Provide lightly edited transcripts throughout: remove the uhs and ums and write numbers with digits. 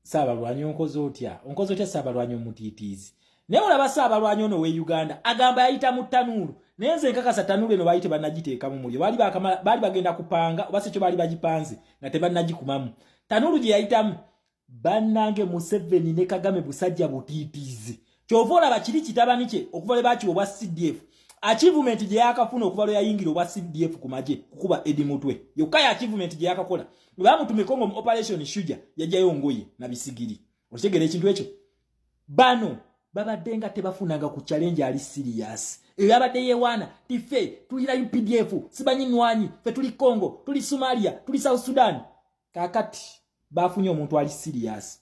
Saabalwanyi onkoze otya Saabalwanyi omutiitiizi naye olaba Saabalwanyi ono w'e Uganda agamba yayita mu ttanuulu naye nze nkakasa ttanuulu eno baali tebannagiteekamu muliro baali bagenda kupanga oba si kyo baali bagipanze nga tebannagikumamu ttanuulu gye yayitamu bannange Museveni ne Kagame busajja butiitiizi kyova olaba kiri kitabani kye okuva lwe baakiwa obwa CDF achievement gye yakafuna okuva lwe yayingira obwa CDF ku magye kukuba Edi Mutwe yokka ya achievement gye yakakola bwe bamutume Congo mu operation Shuja yajjayo ngoye na bisigiri okitegera ekintu ekyo bano babadde nga tebafunanga ku challenge ali serious eyabadde yewana tife tulina UPDF sibanyinnwanyi fe tuli Congo tuli Somalia tuli South Sudan kakati bafunye omuntu ali serious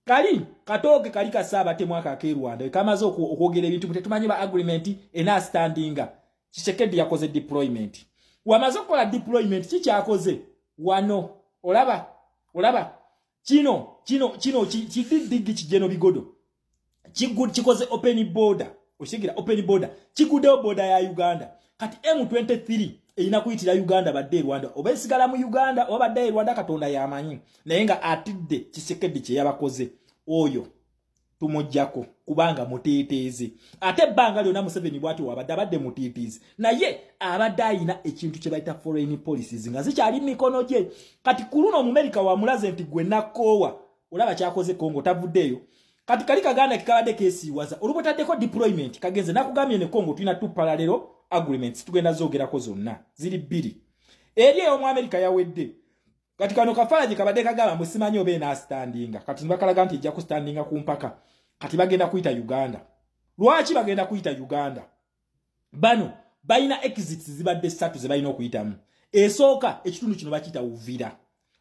kali katoke kali kasaba temwaka ke Rwanda kamaze okwogera ebintu tetumanyi ba agreement ena standinga Tshisekedi yakoze deployment wamaze kola deployment kikyakoze wano olaba kino kididigi kijeno bigodo kikoze open border oshigira open border kigude border ya Uganda kati M23 erina kuyitira Uganda badde Rwanda obesigala mu Uganda obadde Rwanda katonda yamanyi naye nga atidde Tshisekedi kye yabakoze oyo tumujjako kubanga muteteeze ate banga lyona Museveni bwati wabadde mutiitiizi naye abadde ayina ekintu kye bayita foreign policies nga zikyali mikono gye kati kuluno mu America wamulaze nti gwe nakoowa olaba kyakoze Congo tavuddeyo kati kali Kaganda kikabadde kesiwaza olubotaddeko deployment kagenze nakugambye ne Congo tulina tu parallel agreements tugenda zogerako zonna ziri bbiri eri eyo mu America yawedde kati kano Kafarage kabadde kagamba musimanyi obe na standinga kati nibakalaga nti ejja ku standinga ku mpaka kati bagenda kuyita Uganda lwaki bagenda kuyita Uganda bano bayina exits zibadde 3 ze bayina okuyitamu esooka ekitundu kino bakita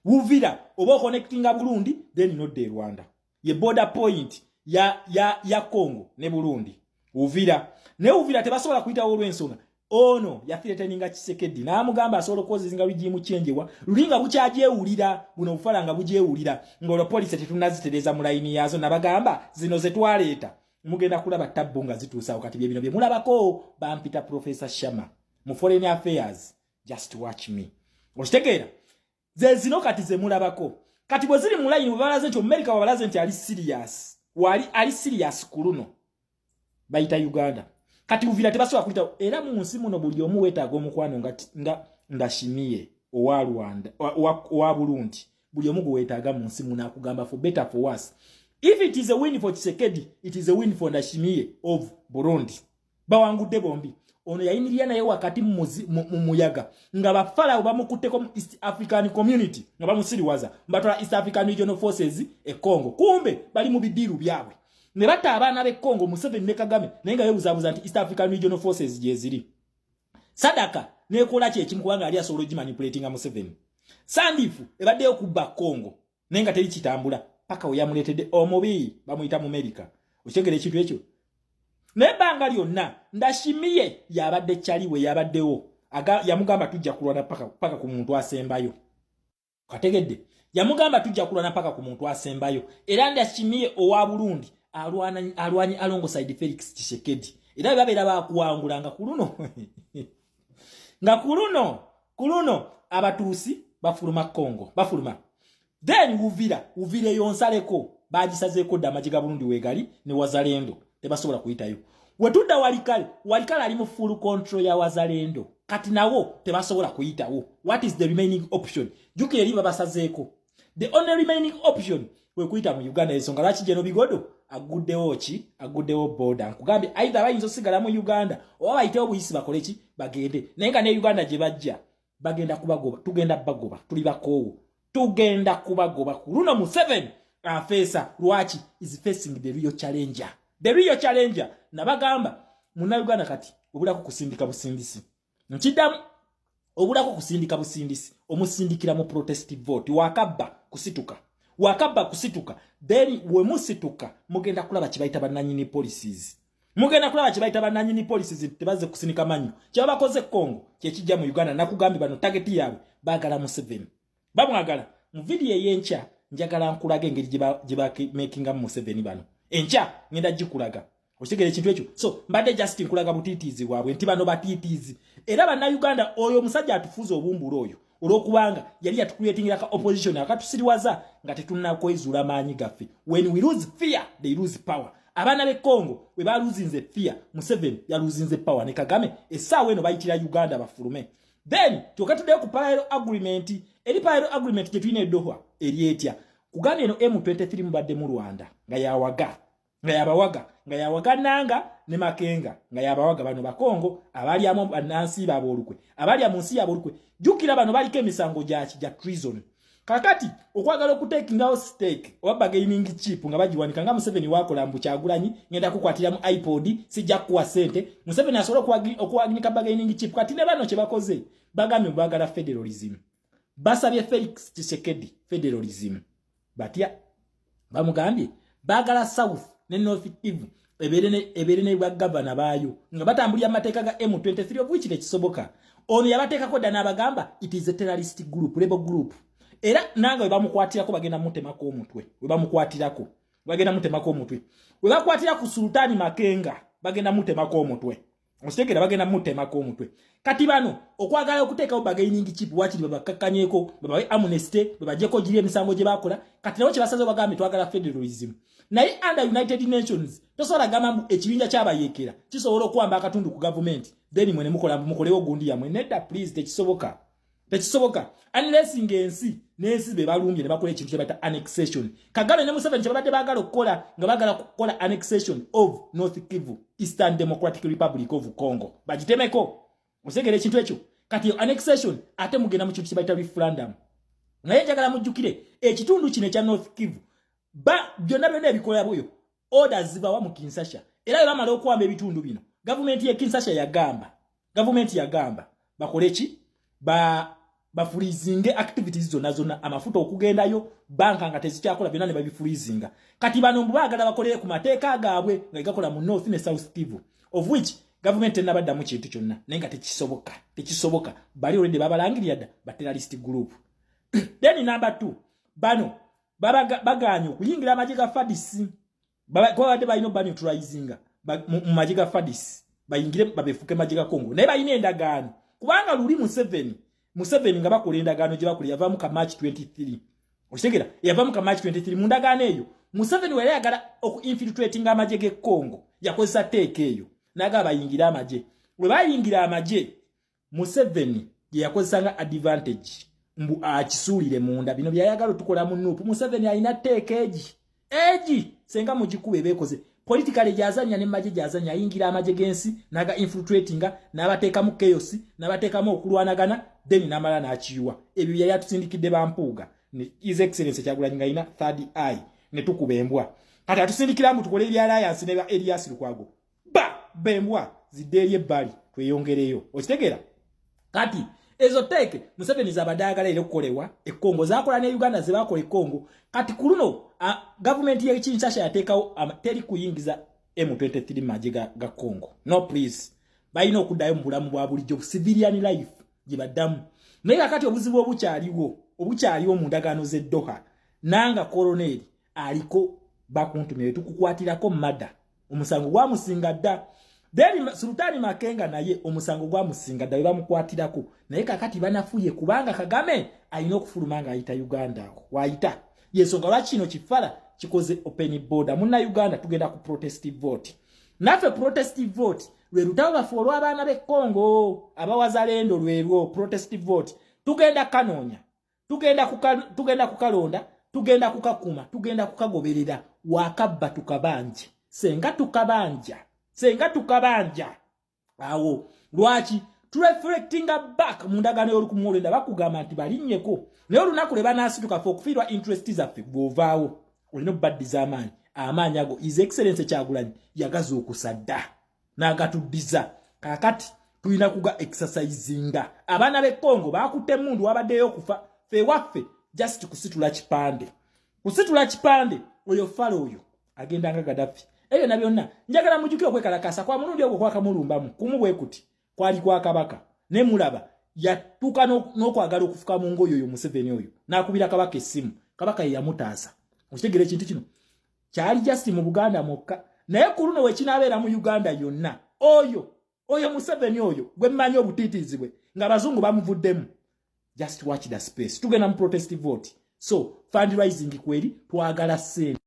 Uvira oba connectinga Burundi then nodde Rwanda ye border point ya Congo ne Burundi Uvira tebasobola kuyita olw'ensonga ono yafireteninga Tshisekedi namugamba asobola kozizinga lujimu chenjewa lulinga bukyajewulira buno bufalanga bujewulira ngolo police tetunazitereza mu line yazo nabagamba zino zetwaleeta mugenda kulaba tabbunga zituusa wakati bye bino bye mulabako bampita Professor Shama mu foreign affairs just watch me okitegera ze zino kati ze mulabako kati bwe ziri mu line balaze nti America wabalaze nti ali serious kuluno bayita Uganda kati Uvira tebasobola kulita era mu nsi muno buli omu weetaaga omukwano nga ndashimiye owa Rwanda owa Burundi buli omu weetaaga mu nsi muno akugamba for better for worse if it is a win for Tshisekedi it is a win for Ndashimiye of Burundi bawangudde bombi ono yayimirira naye wakati mu muyaga nga bafala bamukutteko mu East African Community nga bamusiriwaza mbatwala East African Regional Forces e Congo kumbe bali mu bidiru byabwe ne bata abaana be Congo Museveni ne Kagame naye nga yebuzabuza nti East African Regional Forces je ziri sadaka nekola kye kimu kubanga ali asobola manipulatinga Museveni sandifu ebadde okubba Congo naye nga teri kitambula paka oyamuletedde omubi bamuyita mu America okyegere ekintu ekyo nebanga lyonna Ndashimiye yabadde kyaliwe yabaddewo yamugamba tujja kulwana paka ku muntu asembayo kategedde yamugamba tujja kulwana paka ku muntu asembayo era Ndashimiye owa Burundi alwanyi alongside Felix Tshisekedi era babera bakuwangula nga kuluno abatuusi bafuluma Congo bafuluma then Uvira yonsaleko bagisazeeko damajiga Burundi wegali ne Wazalendo tebasobola kuyitayo wetudda walikale ali mu full control ya Wazalendo kati nawo tebasobola kuyitawo what is the remaining option jukire liba basazeeko the only remaining option we kuyita mu Uganda ensonga lwaki jeno bigodo aguddewo border nkugambye either bayinza osigala mu Uganda oba bayitewo buyisi bakoleki bagende naye nga ne Uganda gye bajja bagenda kubagoba tugenda bagoba tuli bakoowo tugenda kubagoba kuluno Museveni afesa lwaki is facing the real challenger nabagamba muna Uganda kati obulako kusindika busindisi nkidamu obulako kusindika busindisi omusindikira mu protest vote wakabba kusituka then we musituka mugenda kulaba kibaita bananyini policies tebaze kusinika manyo kyabakoze Congo kyekijja mu Uganda nakugambi bano target yabwe bagala Museveni bamwagala mu video yencha njagala nkulaga engeri jiba making am Museveni bano encha ngenda jikulaga osigere ekintu ekyo so mbadde Justin nkulaga butitizi bwabwe nti bano batitizi era bana Uganda oyo musajja atufuza obumbulo oyo olwokubanga yali yatucreating aka opposition akatusiriwaza nga tetunnakwezuula maanyi gaffe. When we lose fear they lose power. Abaana b'e Congo bwe baluzinze fear, Museveni yaluzinze power, ne Kagame essaawa eno bayitira Uganda bafulume. Then tukatuddeyo ku parallel agreement, eri parallel agreement gye tulina e Doha eri etya kugambye eno M23 mubadde mu Rwanda nga yawaga Nanga ne Makenga nga yabawaga bano Bakongo abali amu bannansi babolukwe abali mu nsi yabolukwe. Jukira bano baliko emisango ja treason. Kakati okwagala okutekingawo stake oba bargaining chip nga bagiwanika nga Museveni wakola mbu Kyagulanyi ngenda kukwatira mu iPod sijja kuwa sente. Museveni asobola okuwaginika bargaining chip kati ne bano kye bakoze bagamye bagala federalism. Basabye Felix Tshisekedi federalism. Batya bamugambye bagala South ne North Kivu eberene bwa governor bayo nga batambulya amateeka ga M23 of which nekisoboka. Ono yabateekako dda n'abagamba it is a terrorist group, rebel group. Era nanga we bamukwatirako bagenda mutemako omutwe. We bamukwatirako bagenda mutemako omutwe. We bakwatira ku Sultani Makenga bagenda mutemako omutwe. Osekera bagenda mutemako omutwe. Kati bano okwagala okuteekawo bargaining chip wakiri babakakanyeko babawe amnesty babajeko giri emisango gye bakola kati nawo kye basaze bagambe twagala federalism. Naye under United Nations tosobola gamba ekibinja kyabayekera kisobola okuwamba akatundu ku government then mwene mukolewo gundi yamwe nedda please tekisoboka unless ngensi nensi be balumbye ne bakola ekintu kye bata annexation. Kagame ne Museveni kye babadde baagala okukola nga baagala kukola annexation of North Kivu, Eastern Democratic Republic of Congo bagitemeko. Musegere ekintu ekyo kati annexation ate mugenda mu kintu kye bayita referendum. Naye njagala mujjukire ekitundu kino ekya North Kivu byonna ebikola byo orders zibawa mu Kinshasa. Era bamala okuwamba ebitundu bino government ye Kinshasa yagamba bakole ki bafreezinge activities zonna amafuta okugendayo banka nga tezikyakola byonna ne babifreezinga. Kati bano mbagala bakolere ku mateeka gaabwe nga gakola mu North ne South Kivu of which government enabadda mu kintu kyonna naye nga tekisoboka bali already babalangirira dda ba terrorist group. Then number 2 bano baganye okuyingira amagye ga FARDC kwa bade bayino ba neutralizinga mu magye ga FARDC bayingire babefuke magye ga Congo naye bayine endagaano kubanga luli Museveni nga bakola endagaano gye bakola yava mu ka March 23. Okitegera yava mu ka March 23 mu ndagaano eyo Museveni wera yagala oku-infiltrating amagye ge Congo yakozesa teeka eyo naga bayingira amagye. We bayingira amagye Museveni ye yakozesanga advantage mbu akisuulire munda bino byayagala tukola mu nupu. Museveni alina teeka egi senga mugikube bekoze politically jazanya ne magye jazanya ayingira amagye gensi naga infiltratinga n'abateeka mu chaos n'abateeka mu okulwanagana then namala n'akiwa ebyo yali atusindikidde bampuuga ne his excellence Kyagulanyi nga ina third eye ne tukuba embwa kati atusindikira mu tukole ebya alliance ne ba Elias Lukwago bembwa ziddeeri ebbali tweyongereyo. Okitegera kati ezo teke Museveni zabadagala ile kukolewa ekongo zakola ne Uganda zebakola ekongo kati kuluno government ye Kinshasa yateekawo teri kuyingiza M23 magye ga Congo. No please bayina okudayo mu bulamu bwa bulijjo civilian life gibaddamu naye kati obuzibu obukyaliwo mu ndagaano ze Doha nanga colonel aliko bakuntumye tukukwatirako mada omusango gwa musinga dda. Then Sultani Makenga naye omusango gwa musinga dda bamukwatirako naye kakati banafuye kubanga Kagame alina okufulumanga ayita Uganda aho waayita yensonga lwaki kino kifala kikoze open border munna Uganda tugenda ku protestive vote. Nafe protestive vote lwe lutalo lwaffe olw'abaana b'e Congo abawazalendo lwerwo protestive vote tugenda kanoonya tugenda kukalonda tugenda kukakuma tugenda kukagoberera wakabba tukabanje senga tukabanja awo lwaki reflectinga back mu ndagaano y'olukumulenda bakugamba nti balinnyeko naye olunaku lwe banaasituka fe okufiirwa interest zaffe bw'ovaawo olina obbaddiza amaanyi ago his excellence Kyagulanyi yagaza okusadda n'agatuddiza kakati tulina kuga exercisinga. Abaana b'e Congo baakutte mundu wabaddeyo okufa fe waffe just kusitula kipande oyo falo oyo agenda nga Gaddafi ebyo na byonna njagala mujukire okwekalakasa kwa mulundi ogwo kwakamulumbamu kumubwe kuti kwali kwa kabaka ne mulaba yatuka n'okwagala okufuka mu ngoyo oyo Museveni oyo n'akubira kabaka essimu kabaka ye yamutaasa. Okitegera ekintu kino kyali just mu Buganda mokka naye ku luno wekinabeera mu Uganda yonna oyo Museveni oyo gwe mmanyi obutiitizibwe nga abazungu bamuvuddemu just watch the space tugenda mu protest vote so fundraising kweri twagala sente